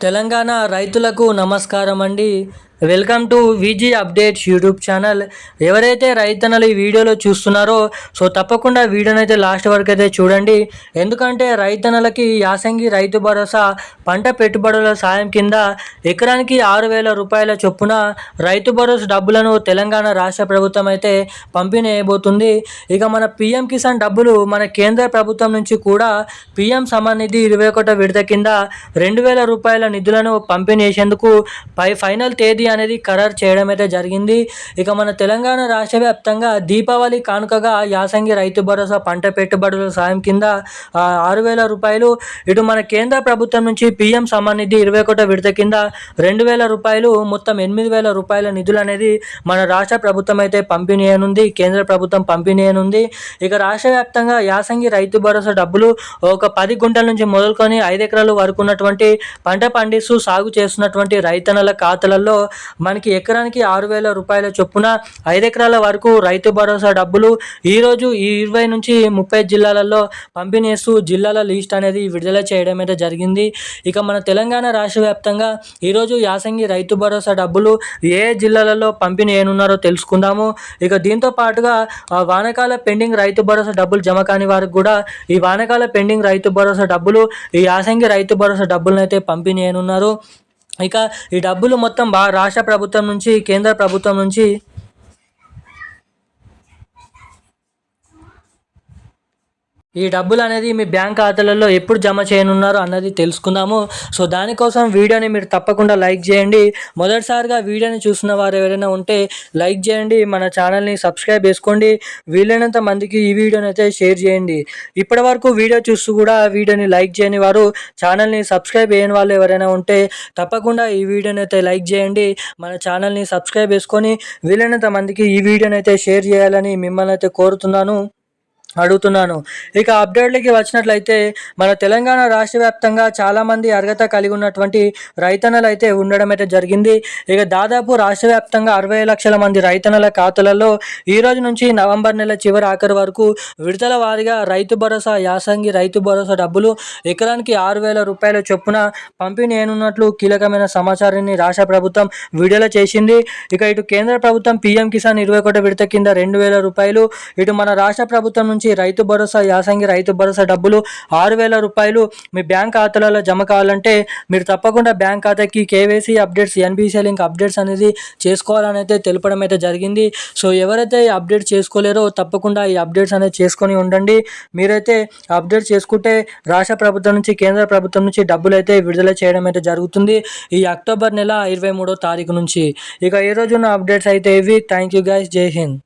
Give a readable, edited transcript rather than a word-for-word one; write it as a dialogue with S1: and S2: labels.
S1: తెలంగాణ రైతులకు నమస్కారం అండి. Welcome to Viji updates YouTube channel. ఎవరైతే రైతన్నలు ఈ వీడియోలో చూస్తున్నారో తప్పకుండా వీడియోని అయితే లాస్ట్ వరకు అయితే చూడండి. ఎందుకంటే రైతన్నలకి యాసంగి రైతు భరోసా పంట పెట్టుబడుల సాయం కింద ఎకరానికి 6,000 రూపాయల చొప్పున రైతు భరోసా డబ్బులను తెలంగాణ రాష్ట్ర ప్రభుత్వం అయితే పంపిణీ చేయబోతుంది. ఇక మన పిఎం కిసాన్ డబ్బులు మన కేంద్ర ప్రభుత్వం నుంచి కూడా పిఎం సమాన్ నిధి 21వ విడత కింద 2,000 రూపాయల నిధులను పంపిణీ చేసేందుకు ఫైనల్ తేదీ అనేది ఖరారు చేయడం అయితే జరిగింది. ఇక మన తెలంగాణ రాష్ట్ర వ్యాప్తంగా దీపావళి కానుకగా యాసంగి రైతు భరోసా పంట పెట్టుబడుల సాయం కింద 6,000 రూపాయలు, ఇటు మన కేంద్ర ప్రభుత్వం నుంచి పిఎం సమాన్ నిధి 21వ విడత కింద 2,000 రూపాయలు, మొత్తం 8,000 రూపాయల నిధులు అనేది మన రాష్ట్ర ప్రభుత్వం అయితే పంపిణీ చేయనుంది, కేంద్ర ప్రభుత్వం పంపిణీ చేయనుంది. ఇక రాష్ట్ర వ్యాప్తంగా యాసంగి రైతు భరోసా డబ్బులు ఒక 10 గుంటల నుంచి మొదలుకొని 5 ఎకరాల వరకు ఉన్నటువంటి పంట పండిస్తూ సాగు చేస్తున్నటువంటి రైతన్నల ఖాతాలలో మనకి ఎకరానికి 6,000 రూపాయల చొప్పున 5 ఎకరాల వరకు రైతు భరోసా డబ్బులు ఈరోజు ఈ 20 నుంచి 30 జిల్లాలలో పంపిణీ చేస్తూ జిల్లాల లిస్ట్ అనేది విడుదల చేయడం అయితే జరిగింది. ఇక మన తెలంగాణ రాష్ట్ర వ్యాప్తంగా ఈరోజు యాసంగి రైతు భరోసా డబ్బులు ఏ జిల్లాలలో పంపిణీ చేయనున్నారో తెలుసుకుందాము. ఇక దీంతో పాటుగా వానాకాల పెండింగ్ రైతు భరోసా డబ్బులు జమ కాని వారికి కూడా ఈ వానాకాల పెండింగ్ రైతు భరోసా డబ్బులు, ఈ యాసంగి రైతు భరోసా డబ్బులను అయితే పంపిణీ చేయనున్నారు. ఇక ఈ డబ్బులు మొత్తం రాష్ట్ర ప్రభుత్వం నుంచి, కేంద్ర ప్రభుత్వం నుంచి ఈ డబ్బులు అనేది మీ బ్యాంక్ ఖాతాలలో ఎప్పుడు జమ చేయనున్నారో అన్నది తెలుసుకుందాము. దానికోసం వీడియోని మీరు తప్పకుండా లైక్ చేయండి. మొదటిసారిగా వీడియోని చూసిన వారు ఎవరైనా ఉంటే లైక్ చేయండి, మన ఛానల్ని సబ్స్క్రైబ్ చేసుకోండి, వీలైనంత మందికి ఈ వీడియోని అయితే షేర్ చేయండి. ఇప్పటి వరకు వీడియో చూస్తూ కూడా వీడియోని లైక్ చేయని వారు, ఛానల్ని సబ్స్క్రైబ్ చేయని వాళ్ళు ఎవరైనా ఉంటే తప్పకుండా ఈ వీడియోని అయితే లైక్ చేయండి, మన ఛానల్ని సబ్స్క్రైబ్ చేసుకొని వీలైనంత మందికి ఈ వీడియోని అయితే షేర్ చేయాలని మిమ్మల్ని అయితే అడుగుతున్నాను. ఇక అప్డేట్లకి వచ్చినట్లయితే మన తెలంగాణ రాష్ట్ర వ్యాప్తంగా చాలామంది అర్హత కలిగి ఉన్నటువంటి రైతన్నలు అయితే ఉండడం అయితే జరిగింది. ఇక దాదాపు రాష్ట్ర వ్యాప్తంగా 60 లక్షల మంది రైతన్నల ఖాతాలలో ఈ రోజు నుంచి నవంబర్ నెల చివరి ఆఖరి వరకు విడతల వారీగా రైతు భరోసా, యాసంగి రైతు భరోసా డబ్బులు ఎకరానికి 6,000 రూపాయల చొప్పున పంపిణీ చేయనున్నట్లు కీలకమైన సమాచారాన్ని రాష్ట్ర ప్రభుత్వం విడుదల చేసింది. ఇక ఇటు కేంద్ర ప్రభుత్వం పిఎం కిసాన్ 21వ విడత కింద 2,000 రూపాయలు, ఇటు మన రాష్ట్ర ప్రభుత్వం నుంచి రైతు భరోసా, యాసంగి రైతు భరోసా డబ్బులు 6,000 రూపాయలు మీ బ్యాంక్ ఖాతాలలో జమ కావాలంటే మీరు తప్పకుండా బ్యాంక్ ఖాతాకి కేవైసీ అప్డేట్స్, ఎన్బిసిఐ లింక్ అప్డేట్స్ అనేది చేసుకోవాలని అయితే తెలపడం అయితే జరిగింది. ఎవరైతే ఈ అప్డేట్ చేసుకోలేరో తప్పకుండా ఈ అప్డేట్స్ అనేది చేసుకొని ఉండండి. మీరైతే అప్డేట్ చేసుకుంటే రాష్ట్ర ప్రభుత్వం నుంచి, కేంద్ర ప్రభుత్వం నుంచి డబ్బులు అయితే విడుదల చేయడం అయితే జరుగుతుంది ఈ అక్టోబర్ నెల 23వ తారీఖు నుంచి. ఇక ఈ రోజున్న అప్డేట్స్ అయితే ఇవి. Thank you guys. జై హింద్.